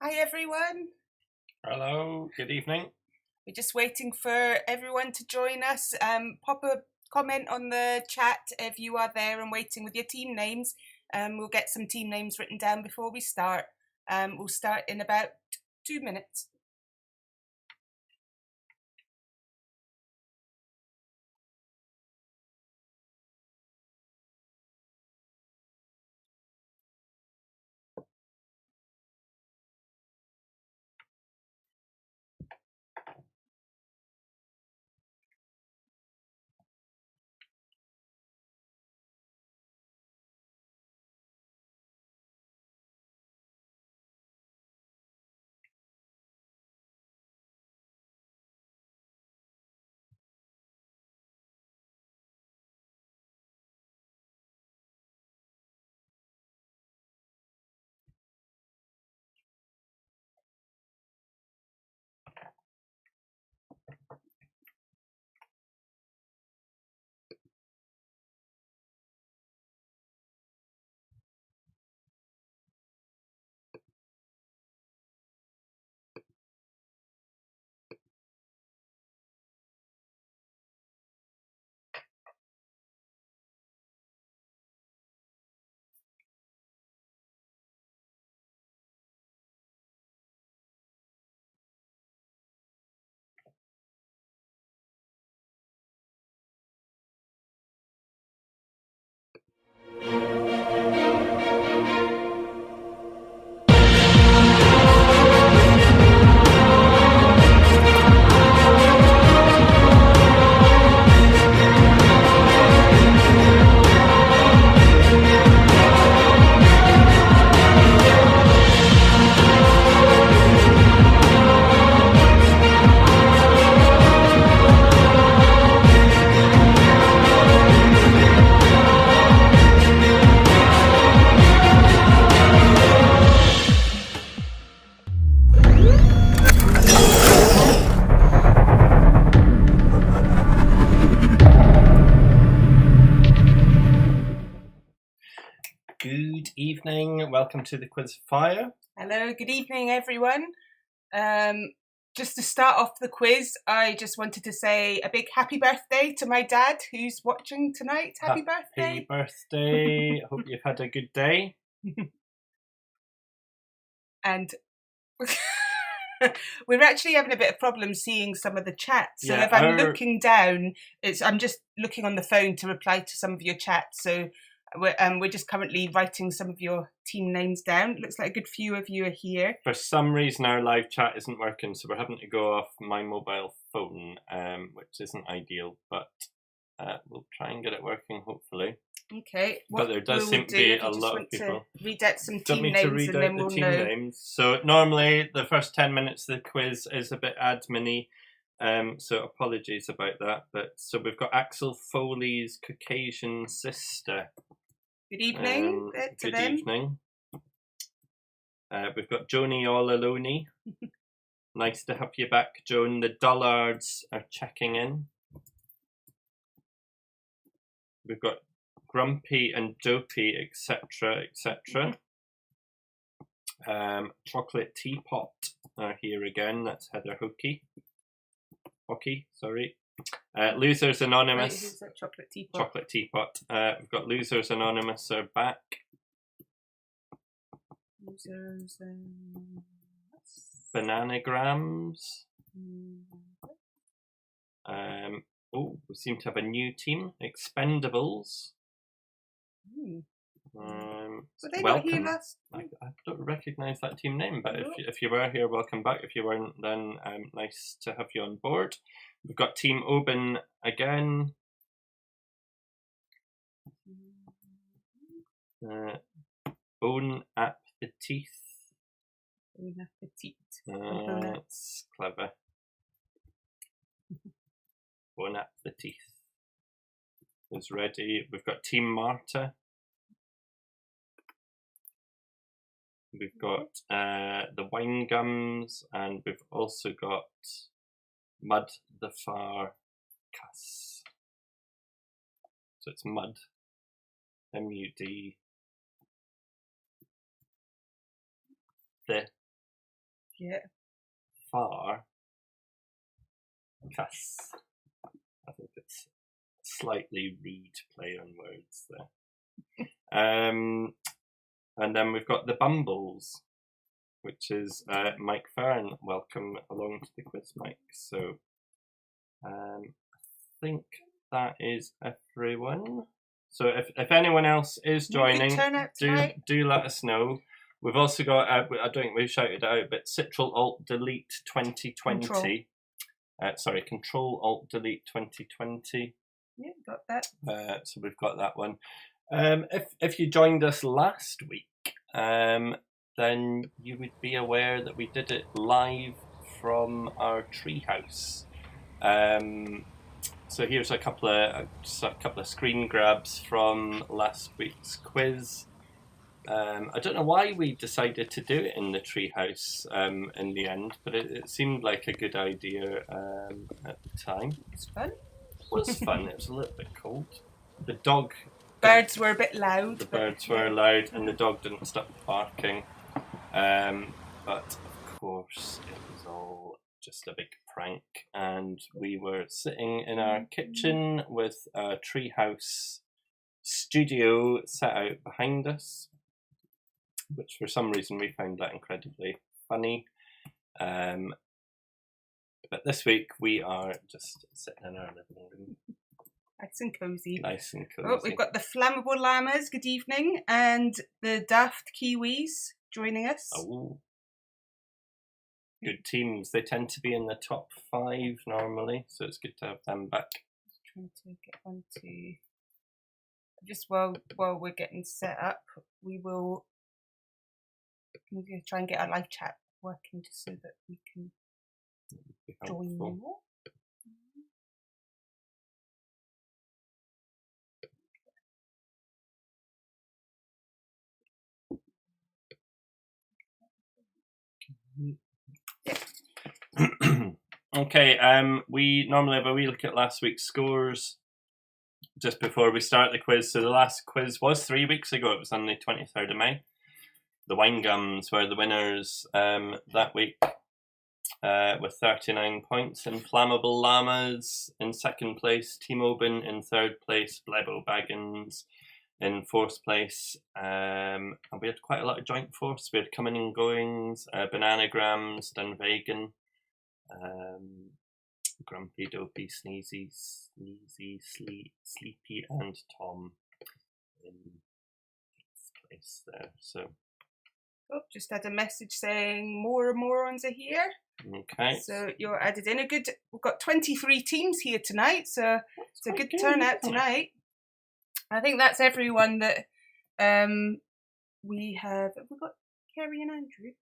Hi everyone. Hello, good evening. We're just waiting for everyone to join us. Pop a comment on the chat if you are there and waiting with your team names. We'll get some team names written down before we start. We'll start in about 2 minutes. Good evening, welcome to the Quiz Fire. Hello, good evening everyone. Just to start off the quiz, I just wanted to say a big happy birthday to my dad who's watching tonight. Happy birthday. Happy birthday. Hope you've had a good day. And we're actually having a bit of problem seeing some of the chat. So if I'm looking down, I'm just looking on the phone to reply to some of your chats. So we're just currently writing some of your team names down. It looks like a good few of you are here. For some reason our live chat isn't working, so we're having to go off my mobile phone, which isn't ideal, but we'll try and get it working hopefully. Okay. But there does seem to be a lot of people. Read out some team names and then we'll know. Names. So normally the first 10 minutes of the quiz is a bit admin-y, so apologies about that. But so we've got Axel Foley's Caucasian sister. Good evening to them. Good evening. We've got Joni All-Alone. Nice to have you back, Joan. The Dullards are checking in. We've got Grumpy and Dopey, etc., etc. Chocolate Teapot are here again. That's Heather Hockey, sorry. Losers Anonymous. Wait, who's that Chocolate Teapot? Chocolate Teapot. We've got Losers Anonymous are back. Losers Bananagrams. Oh, we seem to have a new team. Expendables. Were they not here last? I don't recognise that team name, but if you were here, welcome back. If you weren't, then nice to have you on board. We've got Team Oban again. Bone at the Teeth. Bone at the Teeth. That's clever. Bone at the Teeth is ready. We've got Team Marta. We've got the Wine Gums, and we've also got Mud the Far Cuss. So it's Mud, M-U-D, the Yeah. Far. Cuss. I think it's slightly rude play on words there. And then we've got the Bumbles, which is Mike Fern. Welcome along to the quiz, Mike. So I think that is everyone. So if anyone else is joining, do let us know. We've also got, I don't think we've shouted it out, but Ctrl-Alt-Delete 2020. Control-Alt-Delete 2020. Yeah, got that. So we've got that one. If you joined us last week, then you would be aware that we did it live from our treehouse. So here's a couple of screen grabs from last week's quiz. I don't know why we decided to do it in the treehouse in the end, but it seemed like a good idea at the time. It's fun. It was fun. It was a little bit cold. Birds were a bit loud. The birds were loud, and the dog didn't stop barking. But of course, it was all just a big prank, and we were sitting in our kitchen with a treehouse studio set out behind us, which for some reason we found that incredibly funny. But this week we are just sitting in our living room. Nice and cosy. Nice and cosy. Oh, we've got the Flammable Llamas, good evening, and the Daft Kiwis joining us. Oh. Good teams. They tend to be in the top 5 normally, so it's good to have them back. Just trying to get onto... Just while we're getting set up, we're going to try and get our live chat working just so that we can join more. Okay, we normally have a wee look at last week's scores just before we start the quiz. So the last quiz was 3 weeks ago. It was on the 23rd of May. The Wine Gums were the winners that week with 39 points. And Flammable Llamas in second place, Team Oban in third place, Blebo Baggins in fourth place. And we had quite a lot of joint force. We had Coming and Goings, Bananagrams, Dunvegan, Grumpy, Dopey, Sneezy, Sleepy, and Tom in 8th place there. So, just had a message saying more morons are here. Okay. So you're added in. We've got 23 teams here tonight, so it's a good turnout tonight. I think that's everyone that we have. Have we got Kerry and Andrew?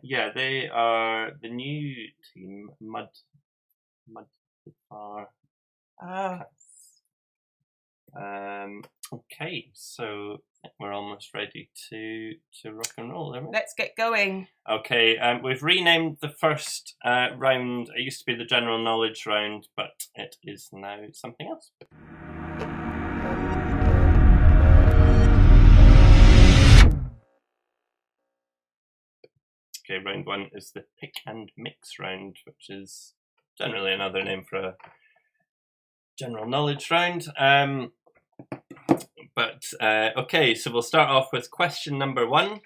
Yeah, they are the new team, Mud Bar. Okay, so we're almost ready to rock and roll, aren't we? Let's get going. Okay, we've renamed the first round. It used to be the general knowledge round, but it is now something else. Okay, round 1 is the pick and mix round, which is generally another name for a general knowledge round. Okay, so we'll start off with question number 1,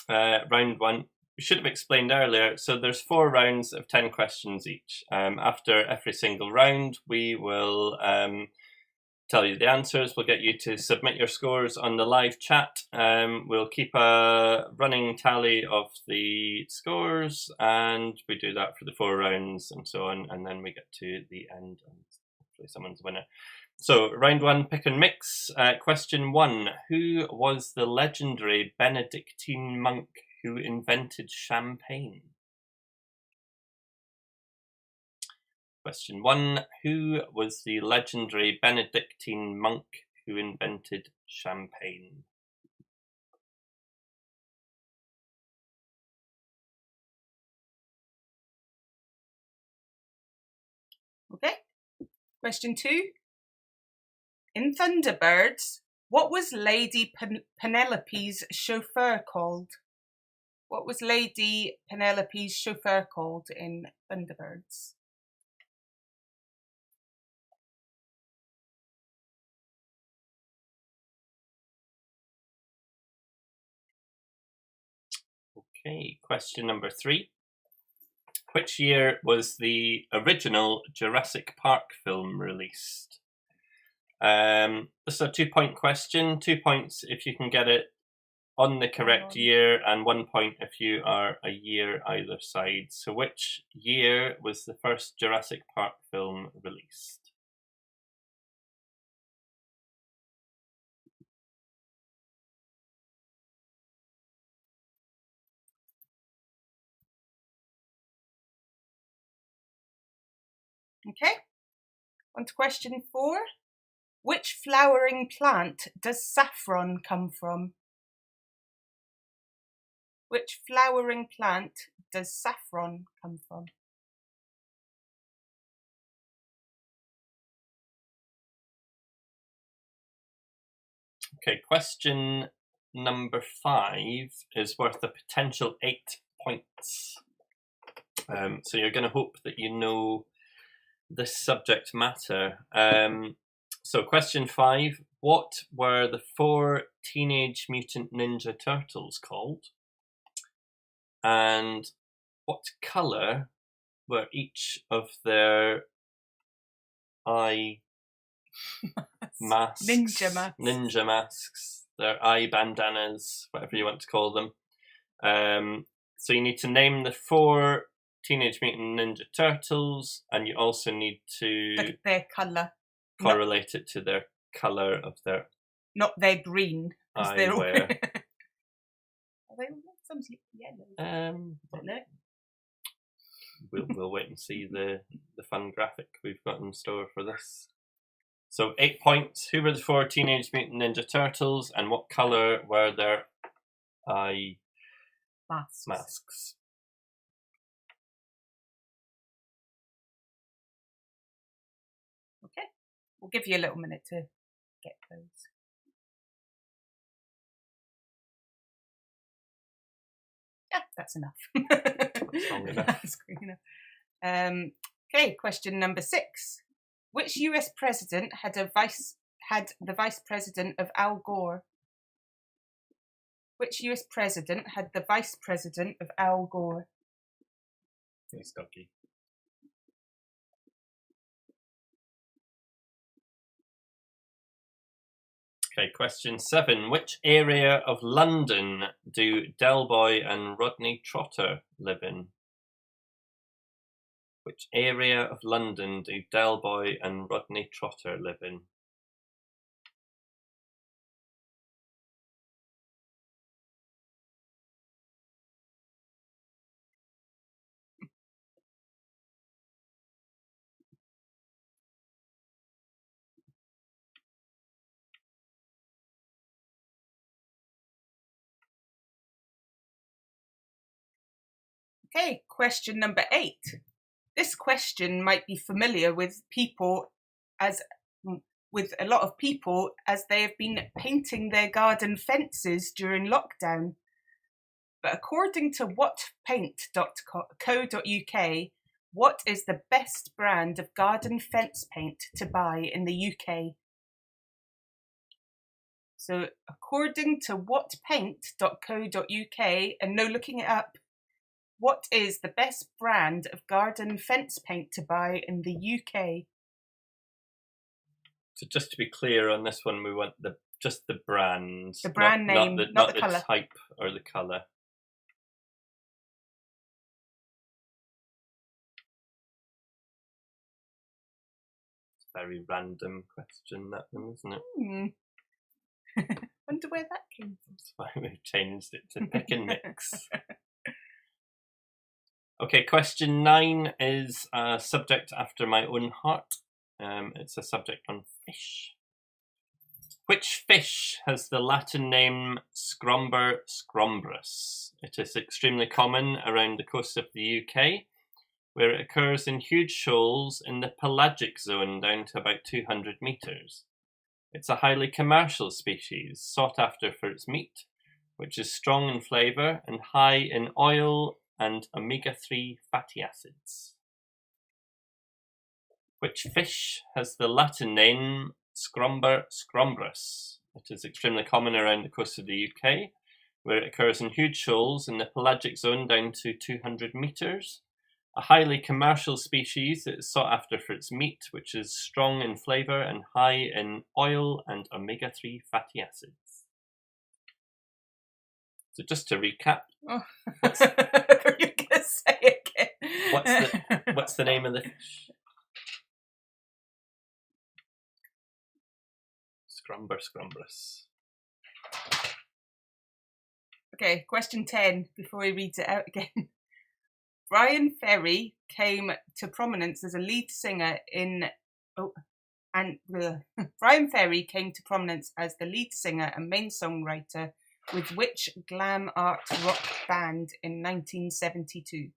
round 1. We should have explained earlier, so there's 4 rounds of 10 questions each. After every single round, we will tell you the answers. We'll get you to submit your scores on the live chat. We'll keep a running tally of the scores, and we do that for the 4 rounds and so on, and then we get to the end and hopefully someone's a winner. So round 1, pick and mix. Question 1, who was the legendary Benedictine monk who invented champagne? Question 1, who was the legendary Benedictine monk who invented champagne? Okay. Question 2, in Thunderbirds, what was Lady Penelope's chauffeur called? What was Lady Penelope's chauffeur called in Thunderbirds? Okay, question number 3. Which year was the original Jurassic Park film released? This is a 2-point question. 2 points if you can get it on the correct year, and 1 point if you are a year either side. So which year was the first Jurassic Park film released? Okay, on to question 4. Which flowering plant does saffron come from? Which flowering plant does saffron come from? Okay, question number 5 is worth a potential 8 points. So you're going to hope that you know this subject matter. So question 5, what were the 4 Teenage Mutant Ninja Turtles called? And what colour were each of their eye masks? Ninja masks, their eye bandanas, whatever you want to call them. So you need to name the 4 Teenage Mutant Ninja Turtles, and you also need to their colour. Correlate it to their colour of their not their green, because they're all eyewear. Are they some yellow? We'll wait and see the fun graphic we've got in store for this. So 8 points. Who were the 4 Teenage Mutant Ninja Turtles, and what colour were their eye masks? Okay, we'll give you a little minute to get those. Yeah, that's enough. That's long enough. That's quick enough. Okay, question number 6. Which US president had the vice president of Al Gore? Which US president had the vice president of Al Gore? It's Ducky. Okay, question 7. Which area of London do Del Boy and Rodney Trotter live in? Which area of London do Del Boy and Rodney Trotter live in? Okay, question number 8. This question might be familiar with a lot of people as they have been painting their garden fences during lockdown. But according to whatpaint.co.uk, what is the best brand of garden fence paint to buy in the UK? So according to whatpaint.co.uk, and no looking it up, what is the best brand of garden fence paint to buy in the UK? So just to be clear on this one, we want just the brand. The brand name, not the colour. Type or the colour. It's a very random question, that one, isn't it? Wonder where that came from. That's why we've changed it to pick and mix. Okay, question 9 is a subject after my own heart. It's a subject on fish. Which fish has the Latin name Scromber scrombrus? It is extremely common around the coast of the UK, where it occurs in huge shoals in the pelagic zone down to about 200 metres. It's a highly commercial species, sought after for its meat, which is strong in flavour and high in oil and omega-3 fatty acids? Which fish has the Latin name Scrumber scrumbrus? It is extremely common around the coast of the UK, where it occurs in huge shoals in the pelagic zone down to 200 metres. A highly commercial species, it is sought after for its meat, which is strong in flavour and high in oil and omega-3 fatty acids. So just to recap, Oh. I thought you were going to say it again. what's the name of the fish? Scrumber scrumbrus. Okay, question 10, before he reads it out again. Brian Ferry came to prominence as a lead singer in... Brian Ferry came to prominence as the lead singer and main songwriter with which glam art rock band in 1972?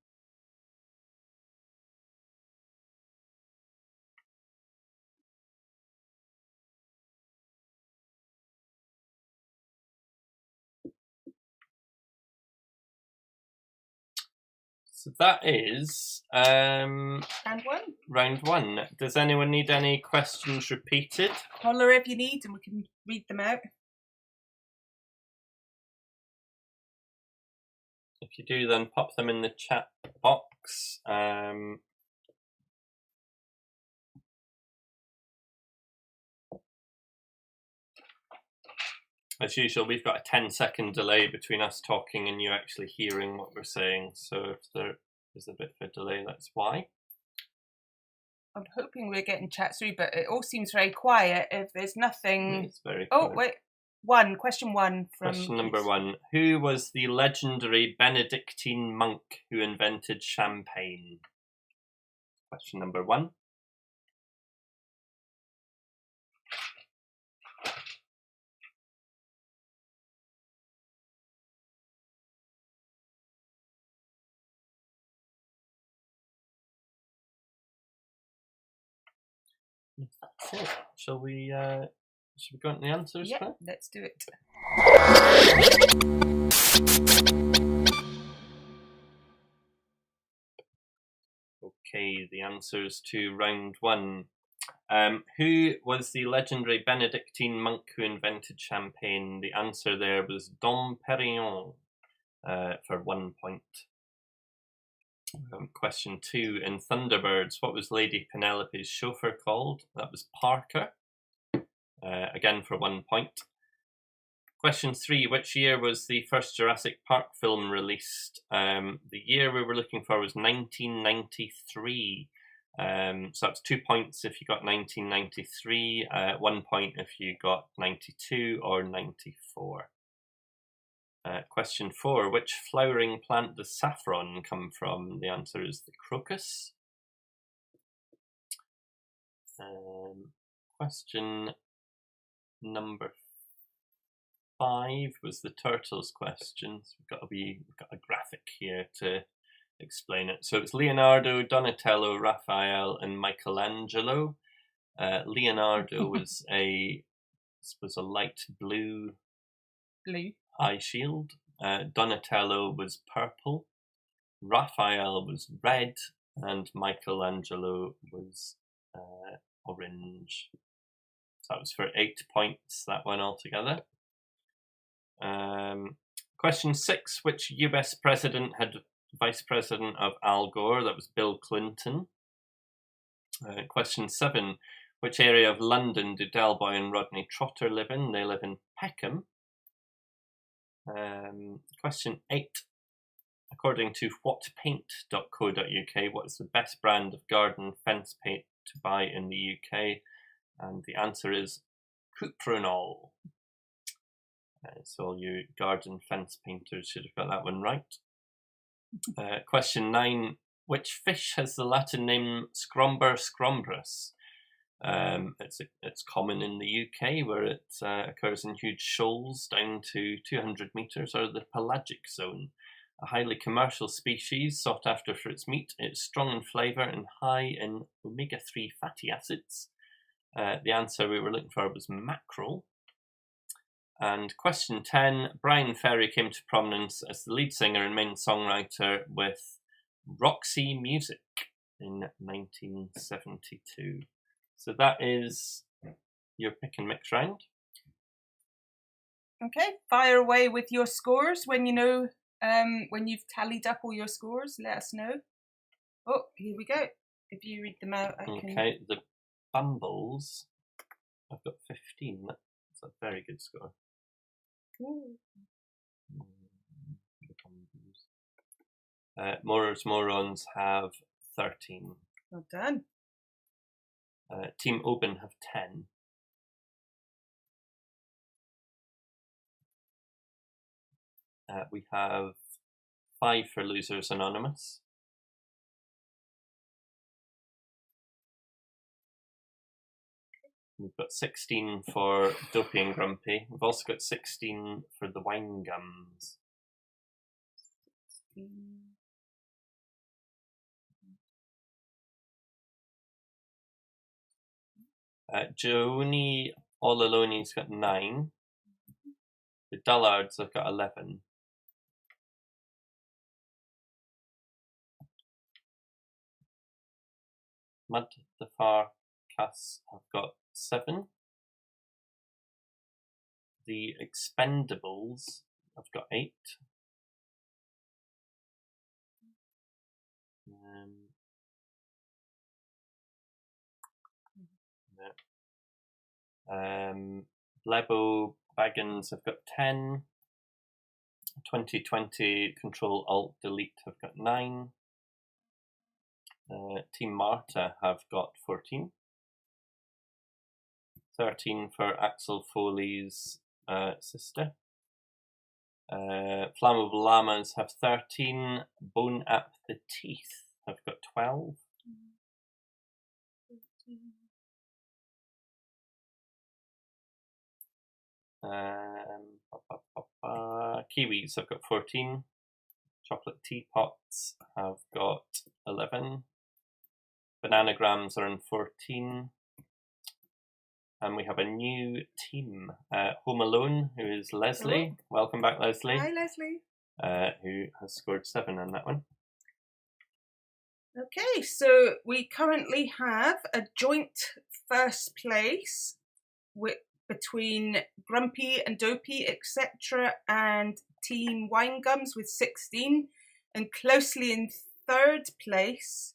So that is Round one. round one. Does anyone need any questions repeated? Holler if you need and we can read them out. If you do, then pop them in the chat box. As usual, we've got a 10-second delay between us talking and you actually hearing what we're saying. So if there is a bit of a delay, that's why. I'm hoping we're getting chat through, but it all seems very quiet. If there's nothing... It's very quiet. quiet. Wait. Question one. Question number one. Who was the legendary Benedictine monk who invented champagne? Question number one. That's it. Shall we go on the answers? Yeah, let's do it. Okay, the answers to round one. Who was the legendary Benedictine monk who invented champagne? The answer there was Dom Perignon, for 1 point. Question two. In Thunderbirds, what was Lady Penelope's chauffeur called? That was Parker. Again for 1 point. Question three. Which year was the first Jurassic Park film released? The year we were looking for was 1993. So that's 2 points if you got 1993, 1 point if you got 92 or 94. Question four. Which flowering plant does saffron come from? The answer is the crocus. Question number 5 was the turtles question. So we've got a graphic here to explain it. So it's Leonardo, Donatello, Raphael, and Michelangelo. Leonardo was a light blue eye shield. Donatello was purple. Raphael was red, and Michelangelo was orange. So that was for 8 points, that one altogether. Question 6, which US president had vice president of Al Gore? That was Bill Clinton. Question 7, which area of London do Del Boy and Rodney Trotter live in? They live in Peckham. Question 8, according to whatpaint.co.uk, what is the best brand of garden fence paint to buy in the UK? And the answer is Cuprinol. So all you garden fence painters should have got that one right. Question 9, which fish has the Latin name Scrumber scrumbrus? It's common in the UK where it occurs in huge shoals down to 200 metres, or the pelagic zone. A highly commercial species sought after for its meat. It's strong in flavour and high in omega-3 fatty acids. The answer we were looking for was mackerel. And question 10, Brian Ferry came to prominence as the lead singer and main songwriter with Roxy Music in 1972. So that is your pick and mix round. Okay, fire away with your scores when you know, when you've tallied up all your scores, let us know. Oh, here we go. If you read them out, I can... Okay, the Bumbles, I've got 15. That's a very good score. Ooh. Morers Morons have 13. Well done. Team Oban have 10. We have 5 for Losers Anonymous. We've got 16 for Dopey and Grumpy. We've also got 16 for the Wine Gums. Joni All Alone's got 9. The Dullards have got 11. Mud the Farcass have got 7. The Expendables have got 8. Lebo Baggins have got 10. 2020 Control Alt Delete have got 9. Team Marta have got 14. 13 for Axel Foley's sister. Flammable Llamas have 13. Bone Up the Teeth have got 12. Kiwis have got 14. Chocolate Teapots have got 11. Bananagrams are in 14. And we have a new team, Home Alone, who is Leslie. Hello. Welcome back, Leslie. Hi, Leslie. Who has scored 7 on that one. Okay, so we currently have a joint first place between Grumpy and Dopey, etc., and Team Wine Gums with 16, and closely in third place.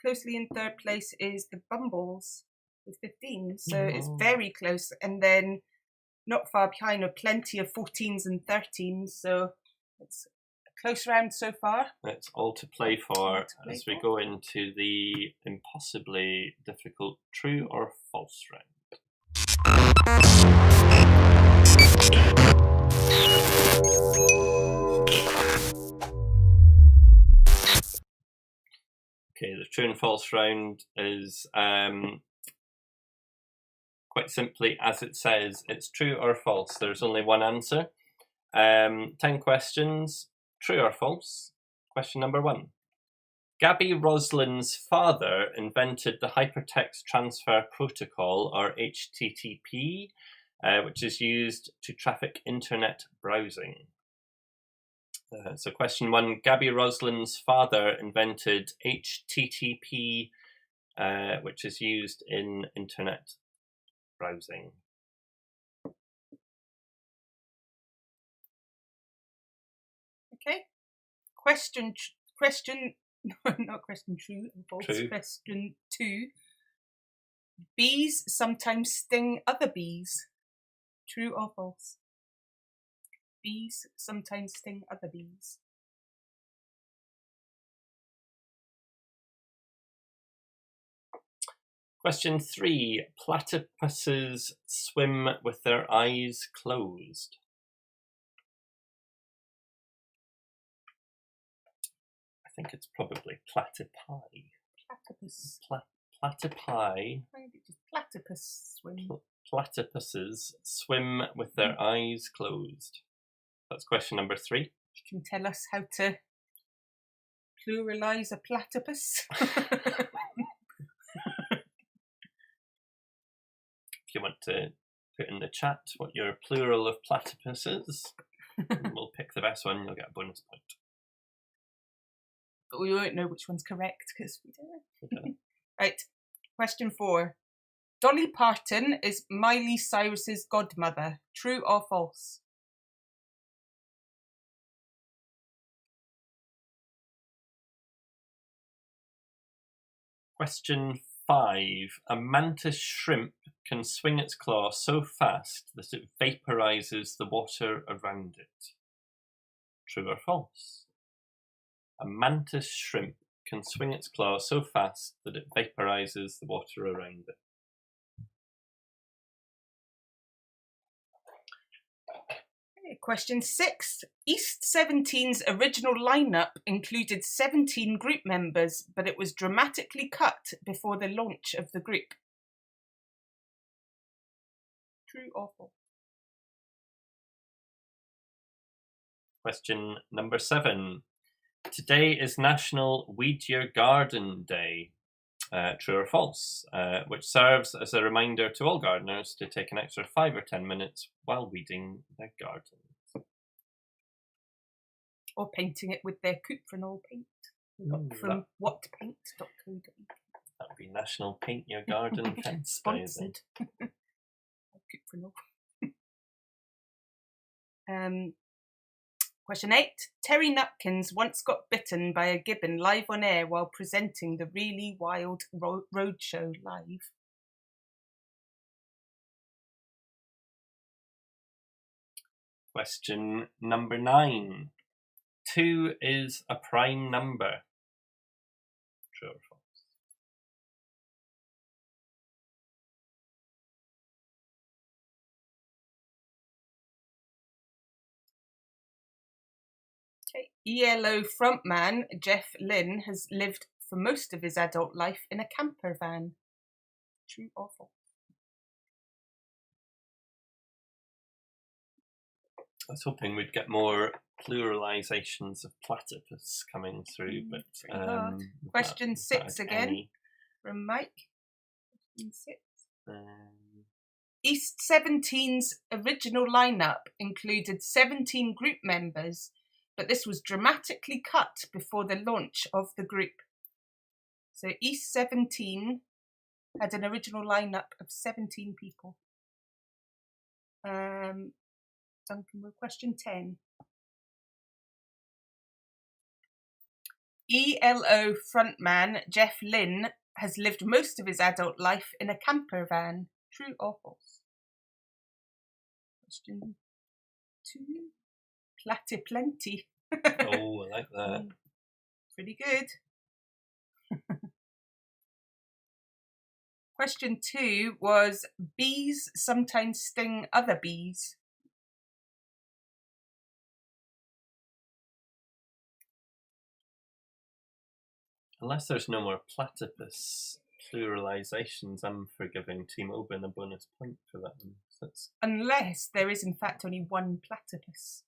Closely in third place is the Bumbles with 15, so it's very close. And then not far behind are plenty of 14s and 13s, so it's a close round so far. It's all to play for as we go into the impossibly difficult true or false round. Okay, the true and false round is quite simply, as it says, it's true or false. There's only one answer. 10 questions, true or false. Question number 1. Gabby Roslin's father invented the Hypertext Transfer Protocol, or HTTP, which is used to traffic internet browsing. So question 1, Gabby Roslin's father invented HTTP, which is used in internet browsing. Okay. Question, not question true and false. True. Question 2. Bees sometimes sting other bees. True or false? Bees sometimes sting other bees. Question 3. Platypuses swim with their eyes closed. I think it's probably platypi. Platypus. Platypi. Maybe just platypus swim. Platypuses swim with their eyes closed. That's question number 3. You can tell us how to pluralise a platypus. If you want to put in the chat what your plural of platypus is, and we'll pick the best one, you'll get a bonus point. But we won't know which one's correct because we don't know. Right, question 4. Dolly Parton is Miley Cyrus's godmother. True or false? Question 5. A mantis shrimp can swing its claw so fast that it vaporizes the water around it. True or false? A mantis shrimp can swing its claw so fast that it vaporizes the water around it. Question 6. East 17's original lineup included 17 group members, but it was dramatically cut before the launch of the group. True or false? Question number 7. Today is National Weed Your Garden Day. True or false? Which serves as a reminder to all gardeners to take an extra 5 or 10 minutes while weeding their gardens. Or painting it with their Cuprinol paint. From whatpaint.co.uk. That would be National Paint Your Garden Fence Day. Sponsored. Cuprinol. Question 8. Terry Nutkins once got bitten by a gibbon live on air while presenting the Really Wild Roadshow live. Question number 9. 2 is a prime number. True or false? Okay. ELO frontman Jeff Lynne has lived for most of his adult life in a camper van. True or false? I was hoping we'd get more pluralizations of platypus coming through, but question 6 again from Mike. Question 6. East 17's original lineup included 17 group members, but this was dramatically cut before the launch of the group. So East 17 had an original lineup of 17 people. Duncan, with question 10. ELO frontman Jeff Lynne has lived most of his adult life in a camper van. True or false? Question 2. Platyplenty. Oh, I like that. Pretty good. Question 2 was bees sometimes sting other bees. Unless there's no more platypus pluralizations, I'm for giving Team Oban a bonus point for that one. So unless there is in fact only one platypus.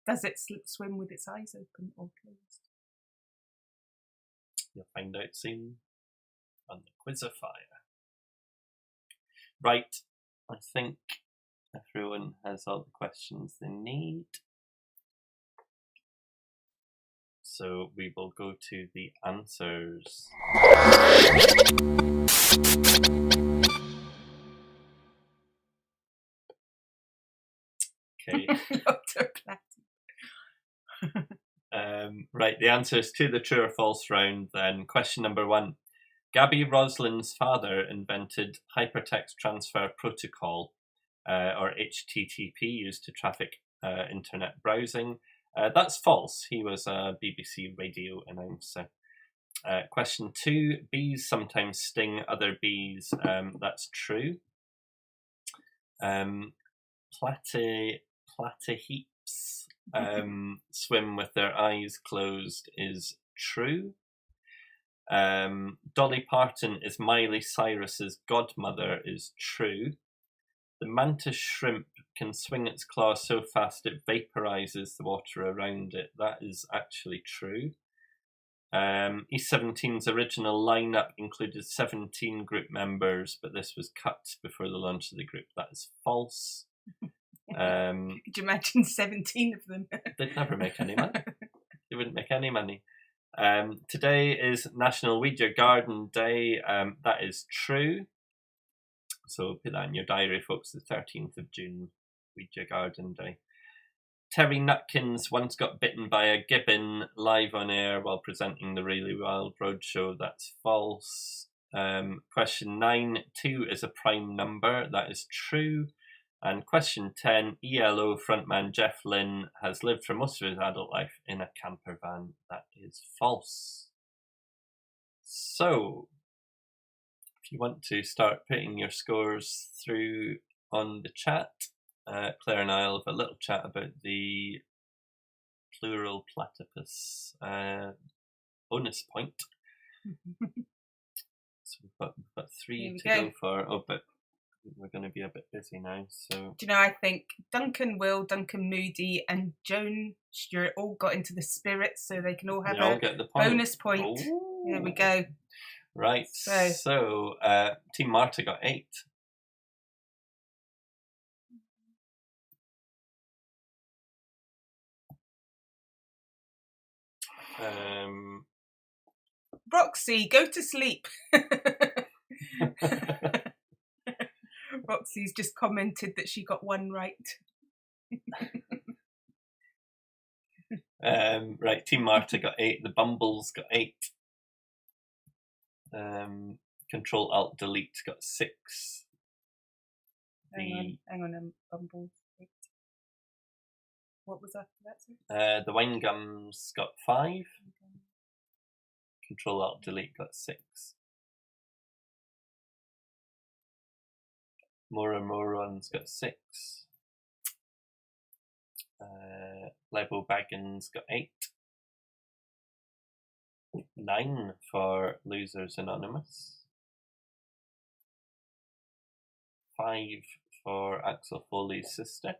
Does it swim with its eyes open or closed? You'll find out soon on the Quizzifier. Right, I think everyone has all the questions they need. So we will go to the answers. Okay. Right, the answers to the true or false round then. Question number 1. Gabby Roslin's father invented Hypertext Transfer Protocol, or HTTP, used to traffic internet browsing. That's false. He was a BBC radio announcer. Question 2. Bees sometimes sting other bees. That's true. Platyheaps swim with their eyes closed is true. Dolly Parton is Miley Cyrus's godmother is true. The mantis shrimp can swing its claw so fast it vaporizes the water around it. That is actually true. East 17's original lineup included 17 group members, but this was cut before the launch of the group. That is false. Could you imagine 17 of them? They'd never make any money. They wouldn't make any money. Today is National Weed Your Garden Day. That is true. So put that in your diary, folks. The 13th of June, Weed Your Garden Day. Terry Nutkins once got bitten by a gibbon live on air while presenting the Really Wild Roadshow. That's false. Question 9, 2 is a prime number. That is true. And question 10, ELO frontman Jeff Lynne has lived for most of his adult life in a camper van. That is false. So, if you want to start putting your scores through on the chat, Claire and I will have a little chat about the plural platypus bonus point. So we've got 3 to go for. Oh, but we're going to be a bit busy now. So do you know? I think Duncan Will, Duncan Moody, and Joan Stewart all got into the spirit, so they can all have all get the point. Bonus point. Ooh. There we go. Right. So Team Marta got 8. Roxy, go to sleep. Roxy's just commented that she got 1 right. Right, Team Marta got 8. The Bumbles got 8. Control Alt Delete got 6. Hang on, Bumbles. Wait. What was after that? The Wine Gums got 5. Control Alt Delete got 6. Mora Moron's got 6. Lebo Baggins got 8. 9 for Losers Anonymous. 5 for Axel Foley's sister.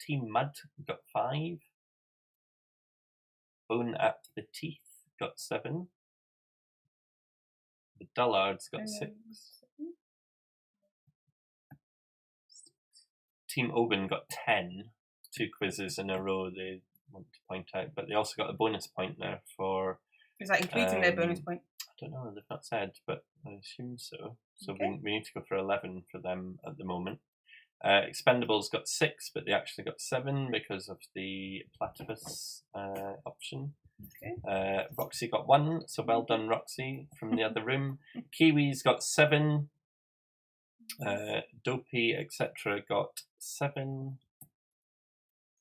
Team Mud got 5. Bone at the Teeth got 7. The Dullards got 6. Team Oban got 10. 2 quizzes in a row they want to point out, but they also got a bonus point there for... Is that including their bonus point? I don't know, they've not said, but I assume so. So okay. we need to go for 11 for them at the moment. Expendables got 6, but they actually got 7 because of the platypus option. Okay. Roxy got 1, so well done, Roxy, from the other room. Kiwis got 7. Dopey, etc. got 7.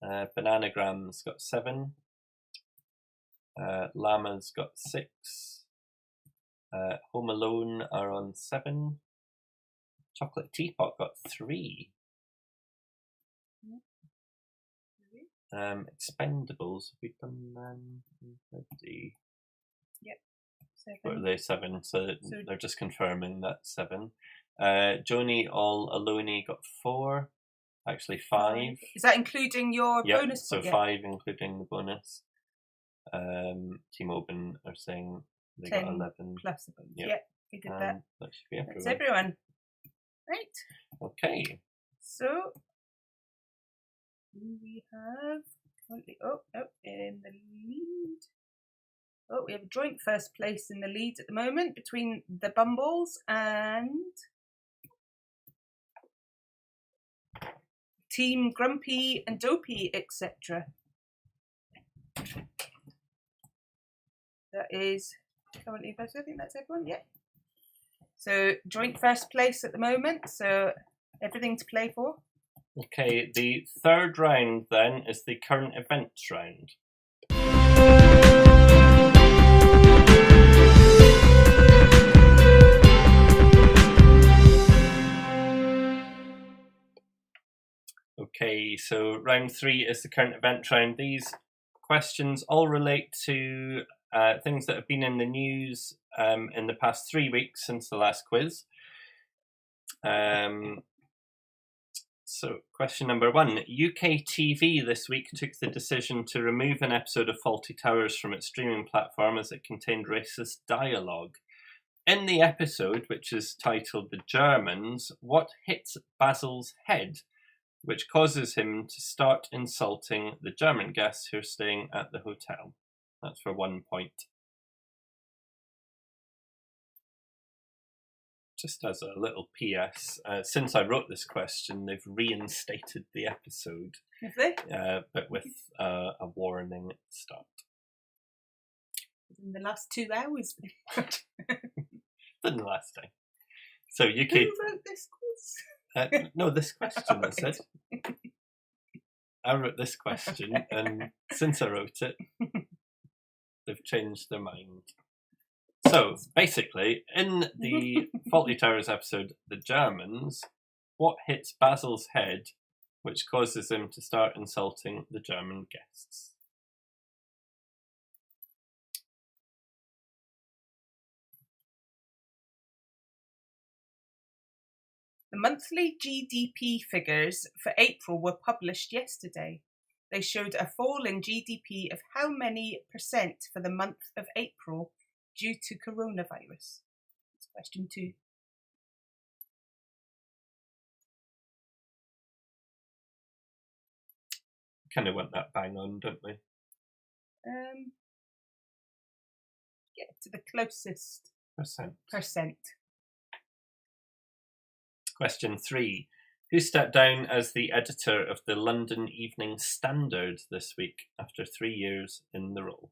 Bananagrams got 7. Llamas got 6. Home Alone are on 7. Chocolate Teapot got 3. Expendables, have we done them already? Yep. 7. What are they? 7. So they're just confirming that 7. Joni All Alone got 4. Actually 5. Is that including your bonus? So 5 including the bonus. Team Oban are saying they got 11 plus the bonus. Yep, we did that. That should be everyone. That's everyone. Right. Okay. So we have in the lead. Oh, we have a joint first place in the lead at the moment between the Bumbles and Team Grumpy and Dopey, etc. That is currently first. I think that's everyone. Yeah. So joint first place at the moment. So everything to play for. Okay, the third round then is the current events round. Okay, so round 3 is the current event round. These questions all relate to things that have been in the news in the past 3 weeks since the last quiz. So, question number 1. UK TV this week took the decision to remove an episode of Fawlty Towers from its streaming platform as it contained racist dialogue. In the episode, which is titled The Germans, what hits Basil's head, which causes him to start insulting the German guests who are staying at the hotel? That's for 1 point. Just as a little PS, since I wrote this question, they've reinstated the episode. Have they? But with a warning at the start. In the last 2 hours. Than the last time. So UK... Who wrote this quiz? No, this question, I said. I wrote this question, and since I wrote it, they've changed their mind. So, basically, in the Fawlty Towers episode, The Germans, what hits Basil's head, which causes him to start insulting the German guests? The monthly GDP figures for April were published yesterday. They showed a fall in GDP of how many percent for the month of April due to coronavirus? That's question 2. Kind of want that bang on, don't we? Get to the closest percent. Question 3. Who stepped down as the editor of the London Evening Standard this week after 3 years in the role?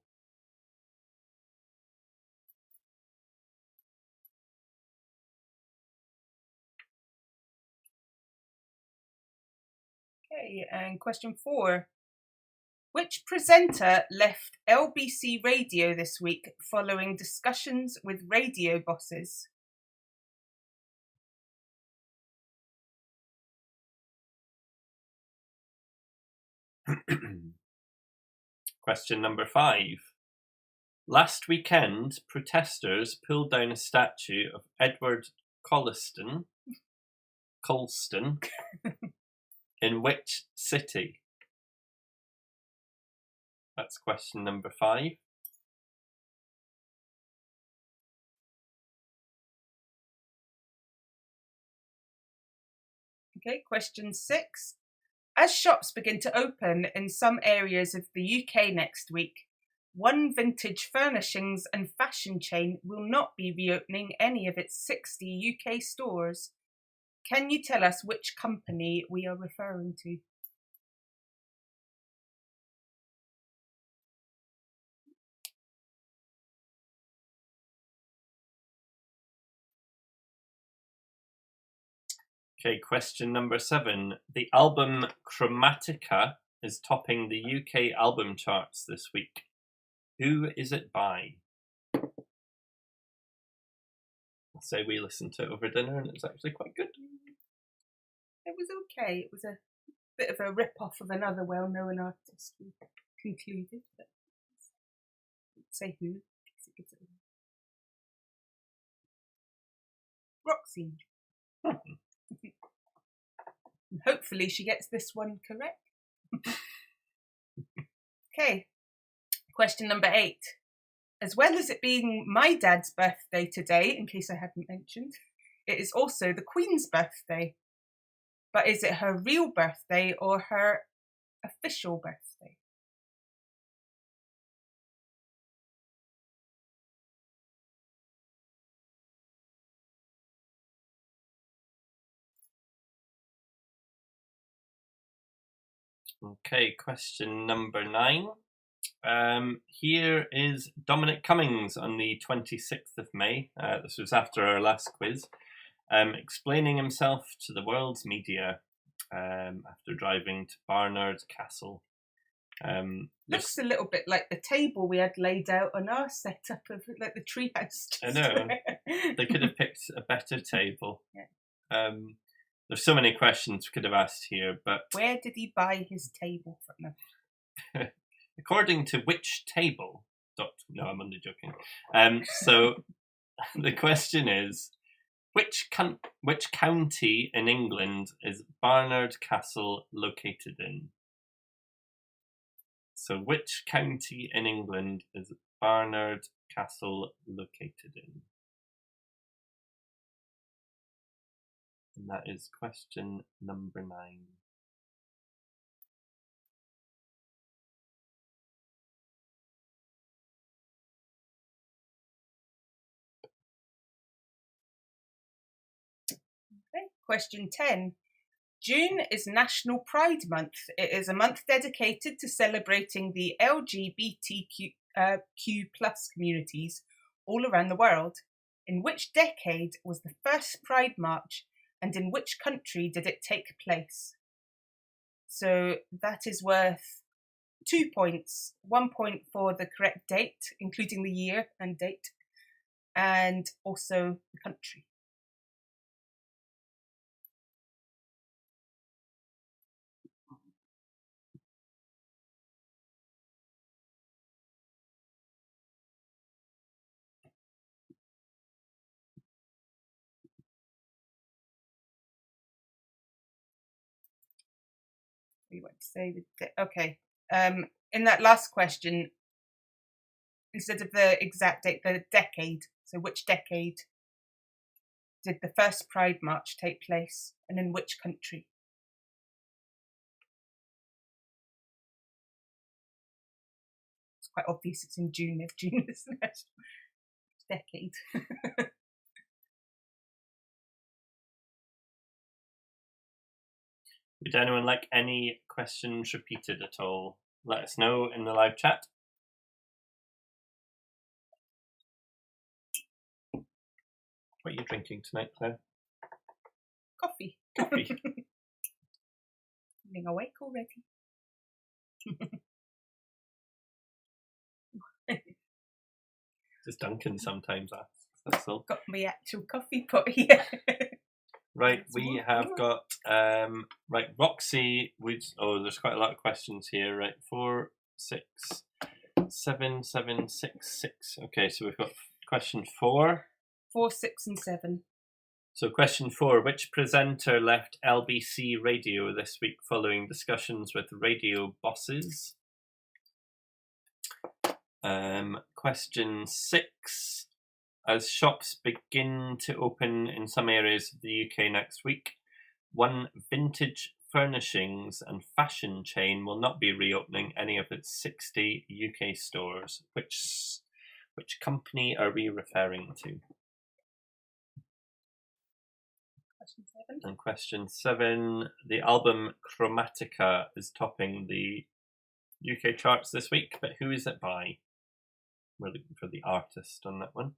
Okay, and question 4. Which presenter left LBC Radio this week following discussions with radio bosses? Question number 5. Last weekend, protesters pulled down a statue of Edward Colston in which city? That's question number 5. Okay, question 6. As shops begin to open in some areas of the UK next week, One Vintage Furnishings and Fashion chain will not be reopening any of its 60 UK stores. Can you tell us which company we are referring to? Okay, question number 7. The album Chromatica is topping the UK album charts this week. Who is it by? I'll say we listened to it over dinner and it was actually quite good. It was okay. It was a bit of a rip-off of another well-known artist, we concluded. But say who, because it gives it away. Roxy. Hopefully she gets this one correct. Okay, question number 8. As well as it being my dad's birthday today, in case I hadn't mentioned, it is also the Queen's birthday. But is it her real birthday or her official birthday? Okay, question number 9. Here is Dominic Cummings on the 26th of May. This was after our last quiz. Explaining himself to the world's media after driving to Barnard Castle. Looks a little bit like the table we had laid out on our setup of like the treehouse. I know. They could have picked a better table. Yeah. There's so many questions we could have asked here, but... Where did he buy his table from? According to which table? No, I'm only joking. So the question is, Which county in England is Barnard Castle located in? So which county in England is Barnard Castle located in? And that is question number 9. Okay. Question 10. June is National Pride Month. It is a month dedicated to celebrating the LGBTQ plus communities all around the world. In which decade was the first Pride March, and in which country did it take place? So that is worth 2 points. 1 point for the correct date, including the year and date, and also the country. You want to say okay. In that last question, instead of the exact date, the decade. So which decade did the first Pride March take place, and in which country? It's quite obvious it's in June if June is the next decade. Would anyone like any questions repeated at all? Let us know in the live chat. What are you drinking tonight, Claire? Coffee. Coffee. Feeling awake already. Just Duncan sometimes asks. That's all. Got my actual coffee pot here. Right, we have got right, Roxy, there's quite a lot of questions here, right? 4, 6, 7, 7, 6, 6. Okay, so we've got question 4. 4, 6 and 7. So question 4, which presenter left LBC Radio this week following discussions with radio bosses? Question 6, as shops begin to open in some areas of the UK next week, one vintage furnishings and fashion chain will not be reopening any of its 60 UK stores. Which company are we referring to? Question 7. And question 7, the album Chromatica is topping the UK charts this week, but who is it by? We're looking for the artist on that one.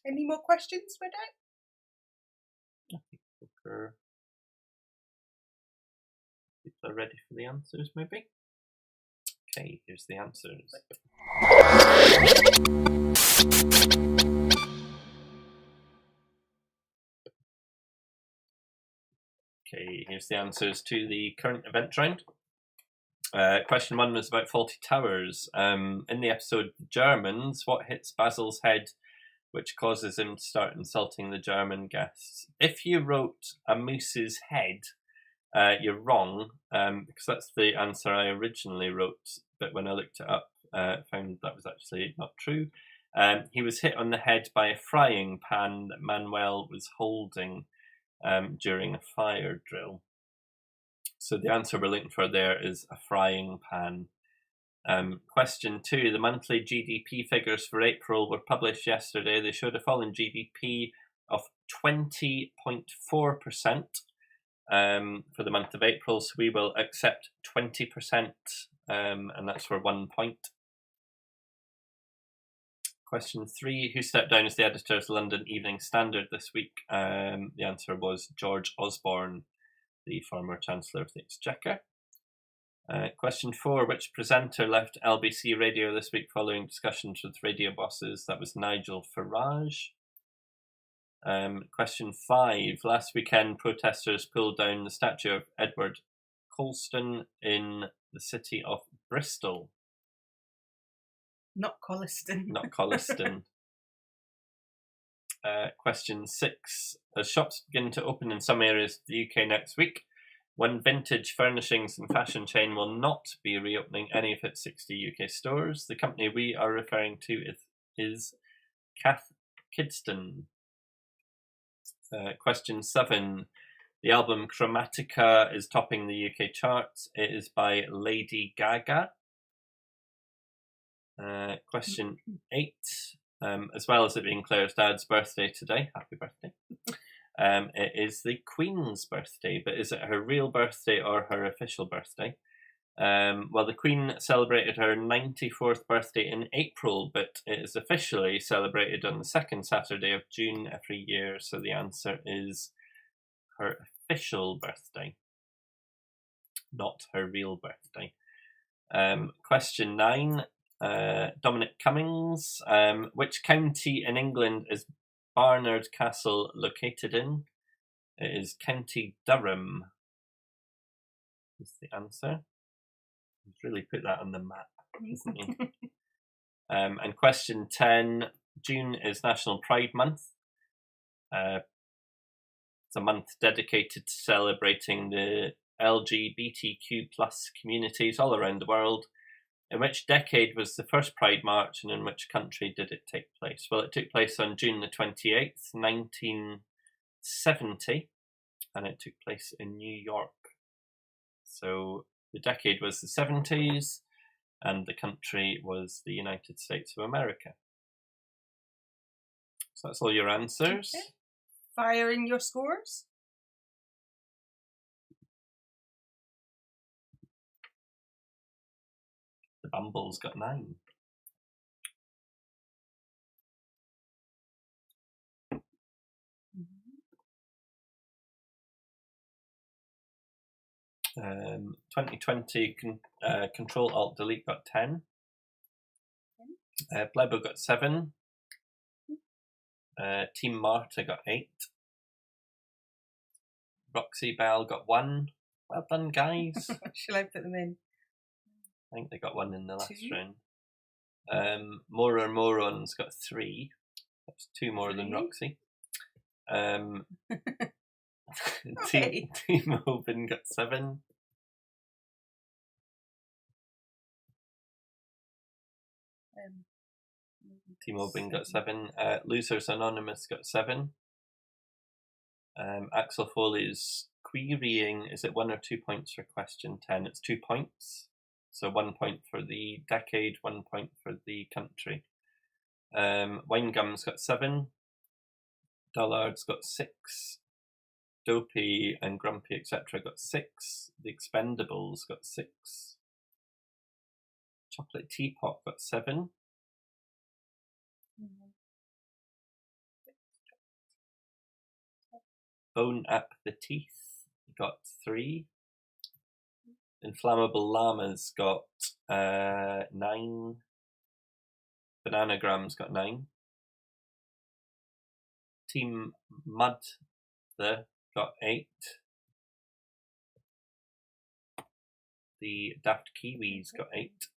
Any more questions, Widow? People are ready for the answers, maybe? Okay, here's the answers. Okay, here's the answers to the current event round. Question 1 was about Fawlty Towers. In the episode The Germans, what hits Basil's head which causes him to start insulting the German guests? If you wrote a moose's head, you're wrong, because that's the answer I originally wrote, but when I looked it up, found that was actually not true. He was hit on the head by a frying pan that Manuel was holding during a fire drill. So the answer we're looking for there is a frying pan. Question 2, the monthly GDP figures for April were published yesterday. They showed a fall in GDP of 20.4% for the month of April, so we will accept 20%, and that's for 1 point. Question 3, who stepped down as the editor of the London Evening Standard this week? The answer was George Osborne, the former Chancellor of the Exchequer. Question 4. Which presenter left LBC Radio this week following discussions with radio bosses? That was Nigel Farage. Question 5. Last weekend, protesters pulled down the statue of Edward Colston in the city of Bristol. Not Colliston. Not Colliston. Question 6. As shops begin to open in some areas of the UK next week, one vintage furnishings and fashion chain will not be reopening any of its 60 UK stores. The company we are referring to is Cath Kidston. Question 7. The album Chromatica is topping the UK charts. It is by Lady Gaga. Question 8. As well as it being Claire's dad's birthday today, happy birthday. It is the Queen's birthday, but is it her real birthday or her official birthday? Well, the Queen celebrated her 94th birthday in April, but it is officially celebrated on the second Saturday of June every year, so the answer is her official birthday, not her real birthday. Question 9. Dominic Cummings. Which county in England is Barnard Castle located in? It is County Durham. Is the answer. He's really put that on the map, hasn't he? And question 10. June is National Pride Month. It's a month dedicated to celebrating the LGBTQ plus communities all around the world. In which decade was the first Pride March, and in which country did it take place? Well, it took place on June the 28th, 1970, and it took place in New York. So the decade was the 70s, and the country was the United States of America. So that's all your answers. Okay. Fire in your scores. The Bumbles got 9. Mm-hmm. 2020 Control Alt Delete got 10. Blebo got 7. Team Marta got 8. Roxy Bell got 1. Well done, guys. Shall I put them in? I think they got 1 in the last 2. round. Mora Morons got 3. That's 2 more 3. than Roxy. Okay. Team Open got 7. Team Open got 7. Losers Anonymous got 7. Axel Foley's querying, is it 1 or 2 points for question 10? It's 2 points. So 1 point for the decade, 1 point for the country. Winegum's got 7. Dullard's got 6. Dopey and Grumpy, etc. got 6. The Expendables got 6. Chocolate Teapot got 7. Bone Up the Teeth got 3. Inflammable Llamas got 9. Bananagrams got 9. Team Mud got 8. The Daft Kiwis got 8.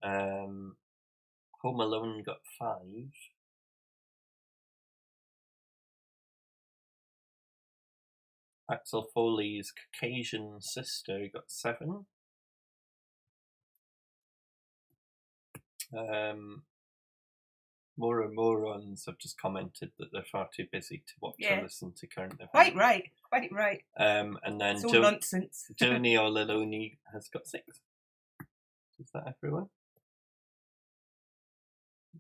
Home Alone got 5. Axel Foley's Caucasian Sister got 7. Mora Morons have just commented that they're far too busy to watch or listen to current events. Quite right. And then it's all nonsense. Joni Olaloni has got 6. Is that everyone?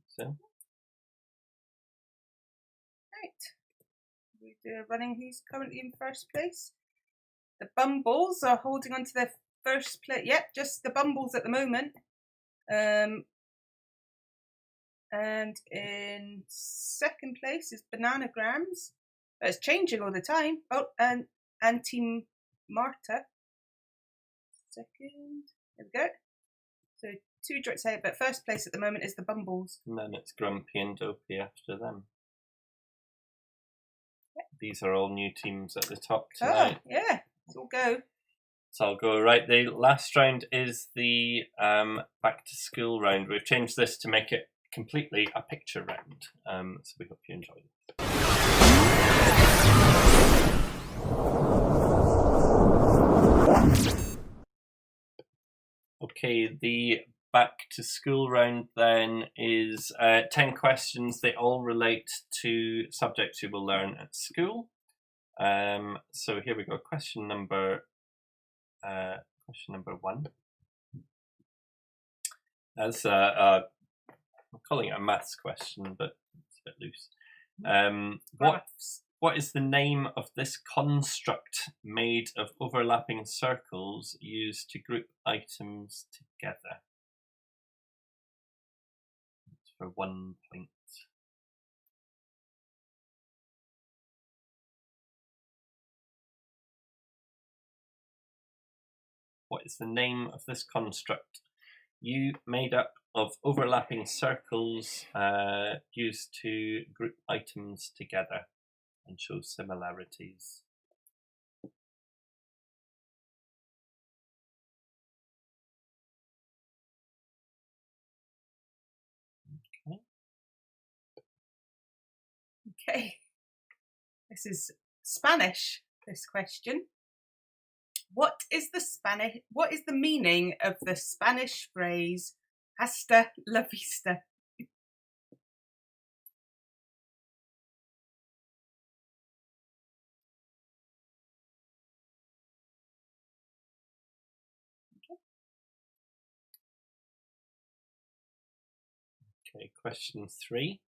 So. Right. We're running who's currently in first place. The Bumbles are holding on to their first place. Yep, just the Bumbles at the moment. And in second place is Bananagrams. It's changing all the time. Oh, and and Team Marta. Second. There we go. So 2 drops out, but first place at the moment is the Bumbles. And then it's Grumpy and Dopey after them. These are all new teams at the top tonight. Oh, yeah. Let's all go. So I'll go right. The last round is the back to school round. We've changed this to make it completely a picture round. So we hope you enjoy it. Okay, the back to school round then is 10 questions. They all relate to subjects you will learn at school. So here we go. Question number 1. That's I'm calling it a maths question, but it's a bit loose. What is the name of this construct made of overlapping circles used to group items together? That's for 1 point. What is the name of this construct made up of overlapping circles used to group items together and show similarities? Okay. This is Spanish, this question. What is the meaning of the Spanish phrase hasta la vista? Okay, question 3.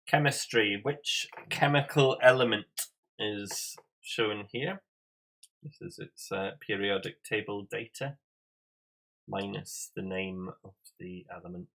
Chemistry. Which chemical element is shown here? This is its periodic table data minus the name of the element.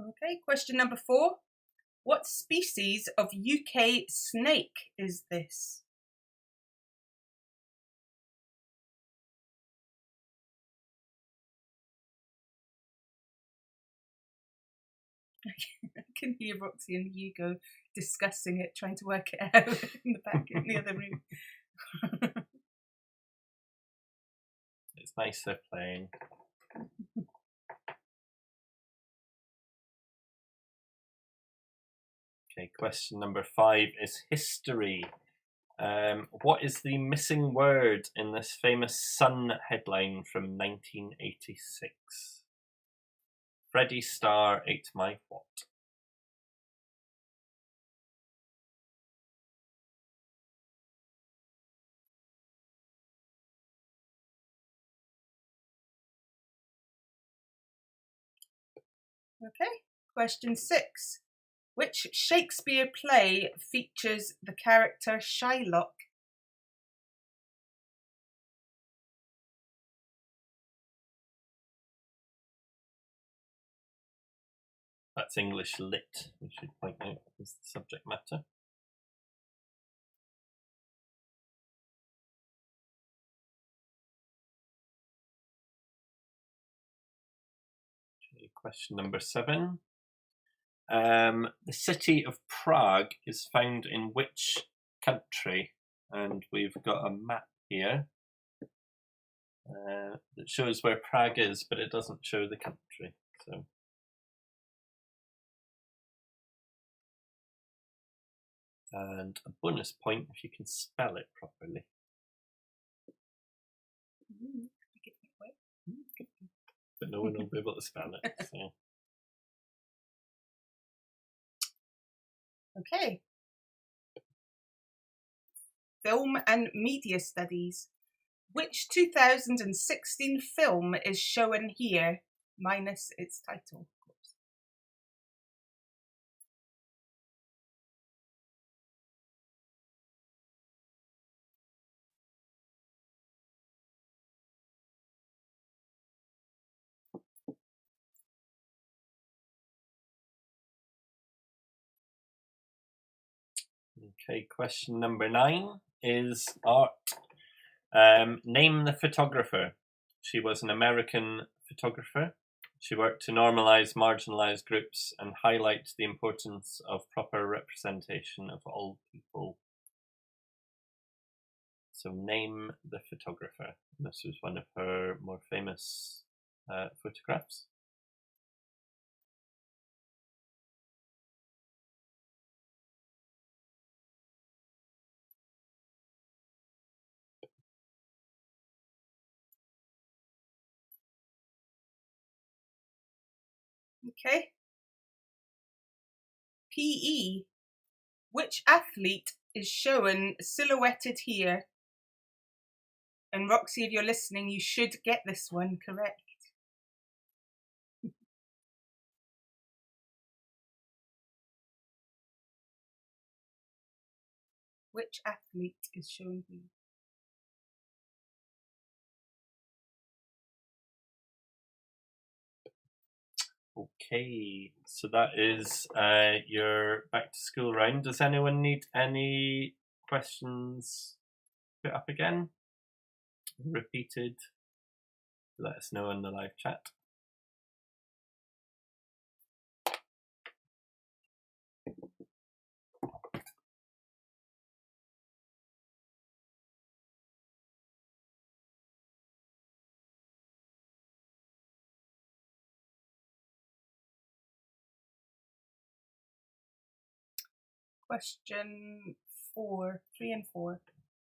Okay, question number 4. What species of UK snake is this? I can hear Roxy and Hugo discussing it, trying to work it out in the back in the other room. It's nice they're playing. Okay, question number 5 is history. What is the missing word in this famous Sun headline from 1986? Freddie Starr ate my what? Okay, question 6. Which Shakespeare play features the character Shylock? That's English lit, we should point out, is the subject matter. Okay, question number 7. The city of Prague is found in which country? And we've got a map here that shows where Prague is, but it doesn't show the country. So, and a bonus point if you can spell it properly. But no one will be able to spell it. So. Okay. Film and media studies. Which 2016 film is shown here, minus its title, of course? Okay, question number 9 is art. Name the photographer. She was an American photographer. She worked to normalize marginalized groups and highlight the importance of proper representation of all people. So name the photographer. This was one of her more famous photographs. Okay. PE. Which athlete is shown silhouetted here? And Roxy, if you're listening, you should get this one correct. Which athlete is shown here? Okay, so that is your back to school round. Does anyone need any questions put up again? Repeated? Let us know in the live chat. Question 4, 3 and 4.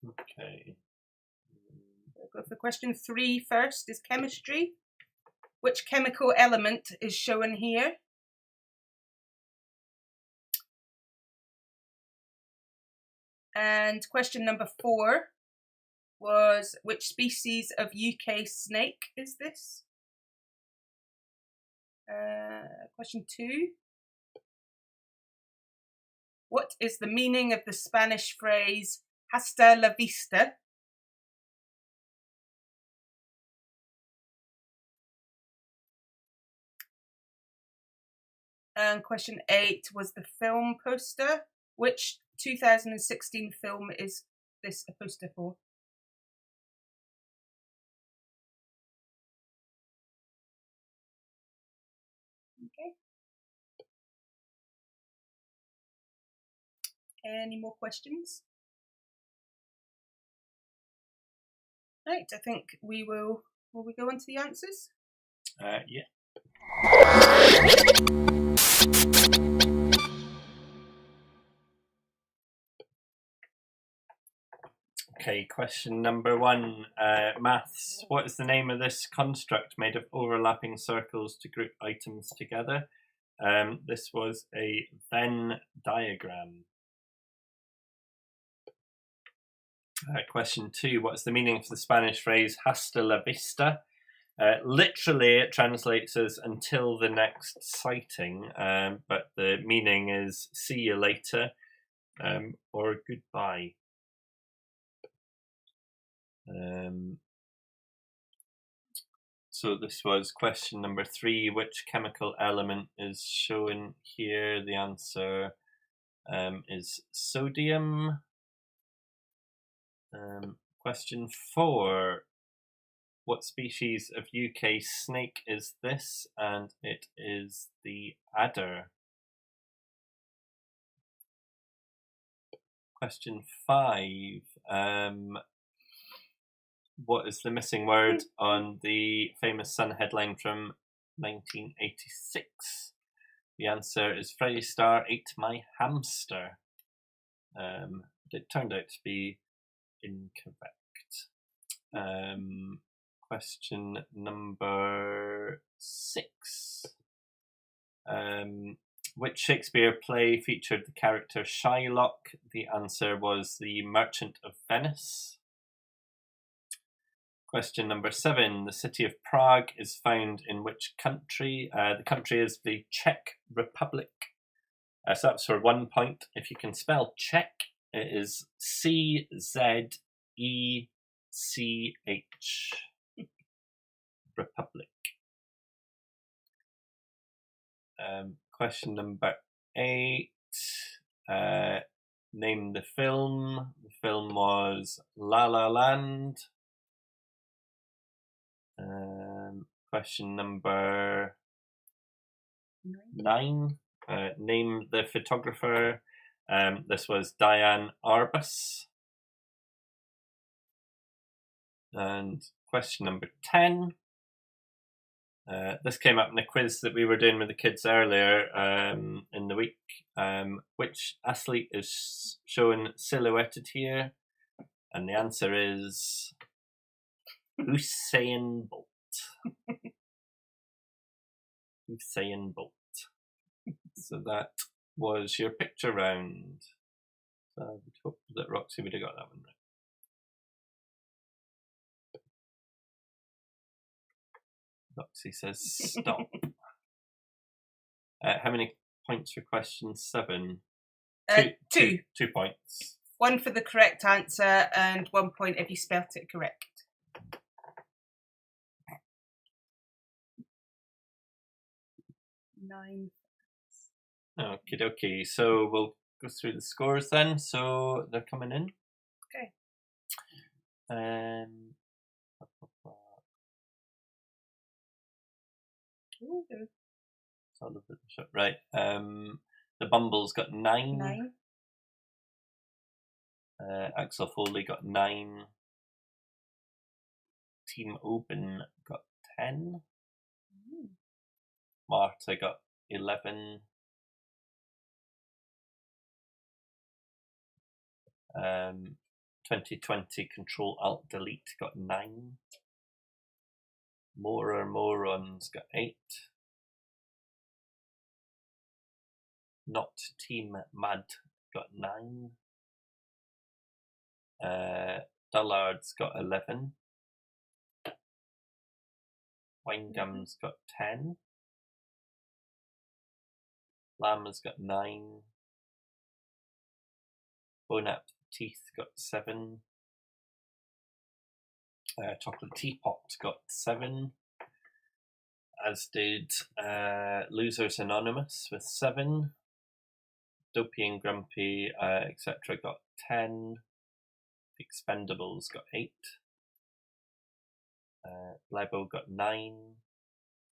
Okay. I'll go for question 3 first, is chemistry. Which chemical element is shown here? And question number 4 was, which species of UK snake is this? Question 2. What is the meaning of the Spanish phrase hasta la vista? And question 8 was the film poster. Which 2016 film is this a poster for? Okay. Any more questions? Right, I think we will we go on to the answers? Yeah. Okay, question number 1, maths. What is the name of this construct made of overlapping circles to group items together? This was a Venn diagram. Question 2, what's the meaning of the Spanish phrase hasta la vista? Literally, it translates as until the next sighting, but the meaning is see you later or goodbye. So this was question number 3. Which chemical element is shown here? The answer is sodium. Question 4. What species of UK snake is this? And it is the adder. Question 5. What is the missing word on the famous Sun headline from 1986? The answer is Freddie Starr ate my hamster. It turned out to be incorrect. Question number 6. Which Shakespeare play featured the character Shylock? The answer was The Merchant of Venice. Question number 7. The city of Prague is found in which country? The country is the Czech Republic. So that's for 1 point. If you can spell Czech, it is CZECH. Republic. Question number 8. name the film. The film was La La Land. Question number 9. Name the photographer. This was Diane Arbus. And question number 10. This came up in a quiz that we were doing with the kids earlier in the week. Which athlete is shown silhouetted here? And the answer is Usain Bolt. Usain Bolt. So that was your picture round. So I would hope that Roxy would have got that one right. Roxy says stop. How many points for question 7? 2. 2 points. 1 for the correct answer and 1 point if you spelt it correct. Nine. Okie dokie. So we'll go through the scores then. So they're coming in. Okay. Right. The Bumbles got 9. 9. Axel Foley got 9. Team Open got 10. Marta got 11. 2020 Control Alt Delete got 9. Morons got 8. Not Team Mad got 9. Dullards got 11. Winegums got 10. Llama's got 9. Bonap Teeth got 7. Chocolate Teapot got 7. As did Losers Anonymous with 7. Dopey and Grumpy, etc. got 10. Expendables got 8. Lebo got 9.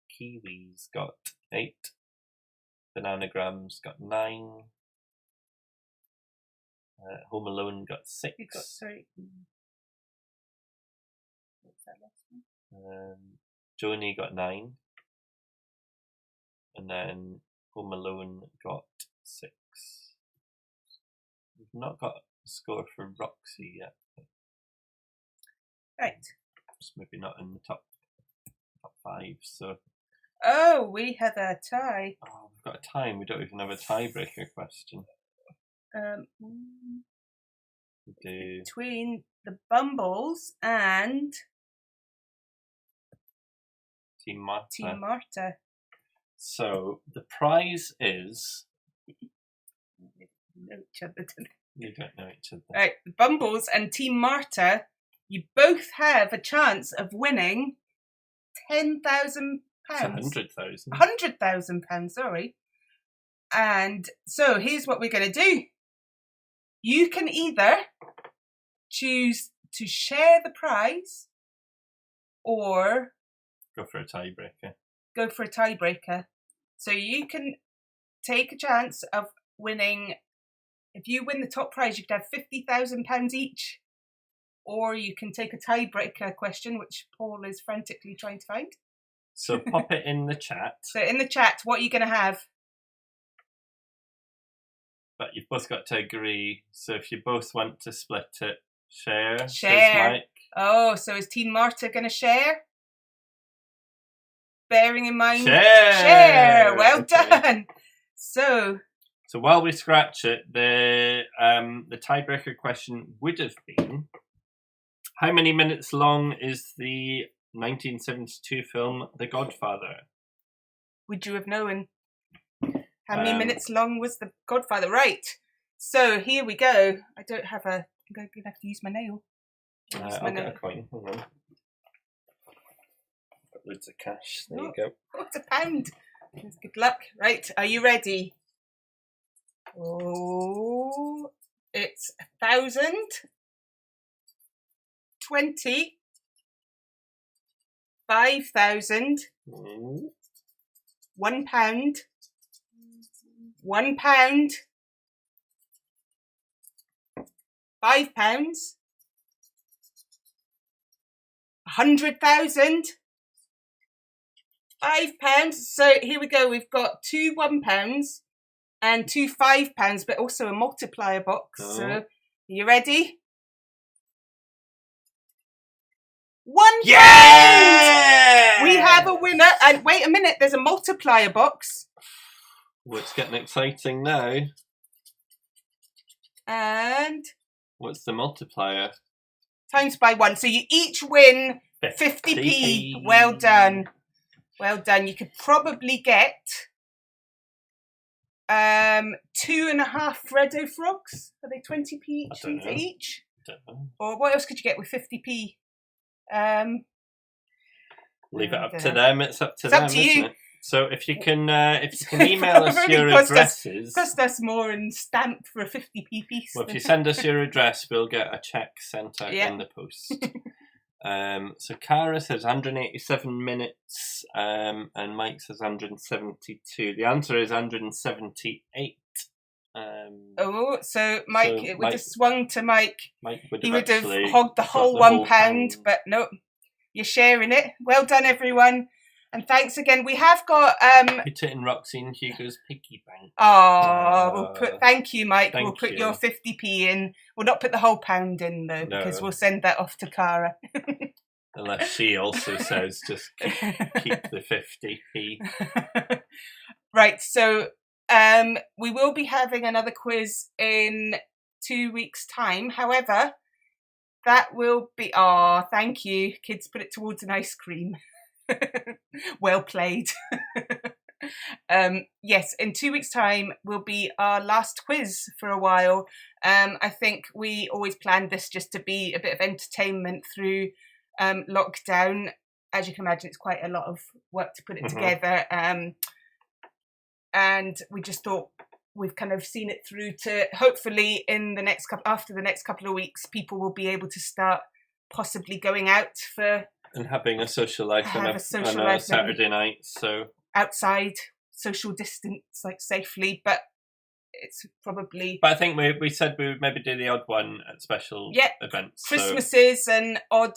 Kiwis got 8. Bananagrams got 9. Home Alone got 6. You got 3. What's that last one? Joni got 9. And then Home Alone got 6. We've not got a score for Roxy yet. Right. Just maybe not in the top 5. So. Oh, we had a tie. Oh, we've got a tie. We don't even have a tiebreaker question. We do. Between the Bumbles and Team Marta. Team Marta. So the prize is. Know each other, don't they? You don't know each other. Right, the Bumbles and Team Marta, you both have a chance of winning £10,000. £100,000, sorry. And so here's what we're going to do. You can either choose to share the prize or go for a tiebreaker. So you can take a chance of winning. If you win the top prize, you could have £50,000 each. Or you can take a tiebreaker question, which Paul is frantically trying to find. So pop it in the chat. So in the chat, what are you going to have? But you've both got to agree. So if you both want to split it, share. Share. Mike. Oh, so is Team Marta going to share? Bearing in mind... Share! Well okay. done! So while we scratch it, the tiebreaker question would have been, how many minutes long is the 1972 film The Godfather? Would you have known? How many minutes long was The Godfather? Right. So here we go. I don't have a... I'm going to have to use my nail. I'll get a coin. Hold on. Got loads of cash. There you go. Oh, it's £1. Good luck. Right. Are you ready? Oh. It's 1,000, 20, 5,000, Mm. £1, £1, £5, 100,000, £5. So here we go. We've got 2 £1 and 2 £5, but also a multiplier box. Oh. So are you ready? £1. Yeah! We have a winner. And wait a minute, there's a multiplier box. Well, it's getting exciting now. And What's the multiplier? times by 1. So you each win 50p. Well done. Well done. You could probably get 2.5 Freddo frogs. Are they 20p I don't know. each? Don't know. Or what else could you get with 50p? Leave it I up don't to know. them. It's up to It's them, up to isn't you. it? So if you can email us Probably your cost us- addresses. Cost us more in stamp for a 50p piece. Well, if you send us your address, we'll get a cheque sent out Yeah. in the post. So Cara says 187 minutes, and Mike says 172. The answer is 178. Oh, so Mike, So it would Mike- have swung to Mike. Mike would He have would have actually hogged the got whole the £1, whole pound. but nope, you're sharing it. Well done, everyone. And thanks again. We have got Put it in Roxy and Hugo's piggy bank. we'll put thank you, Mike. We'll Thank put you. your 50p in. We'll not put the whole £1 in though, because No. we'll send that off to Cara. Unless she also says just keep the 50p. Right, so we will be having another quiz in 2 weeks' time. However, that will be thank you. Kids, put it towards an ice cream. Well played. Yes, in 2 weeks' time will be our last quiz for a while. I think we always planned this just to be a bit of entertainment through lockdown. As you can imagine, it's quite a lot of work to put it Mhm. together. And we just thought we've kind of seen it through to hopefully after the next couple of weeks, people will be able to start possibly going out for And having a social life on Have a a social on a life, Saturday night. So outside, social distance, like safely, but it's probably But I think we said we would maybe do the odd one at special events. So Christmases and odd.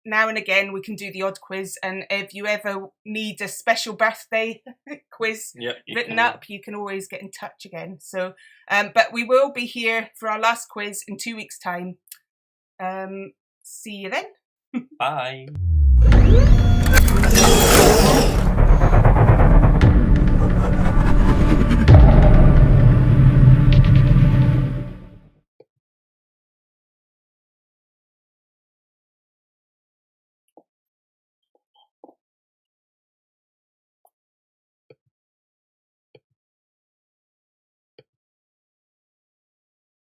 Now and again, we can do the odd quiz, and if you ever need a special birthday quiz yeah, you written can- up, you can always get in touch again. So, but we will be here for our last quiz in 2 weeks' time. See you then. Bye.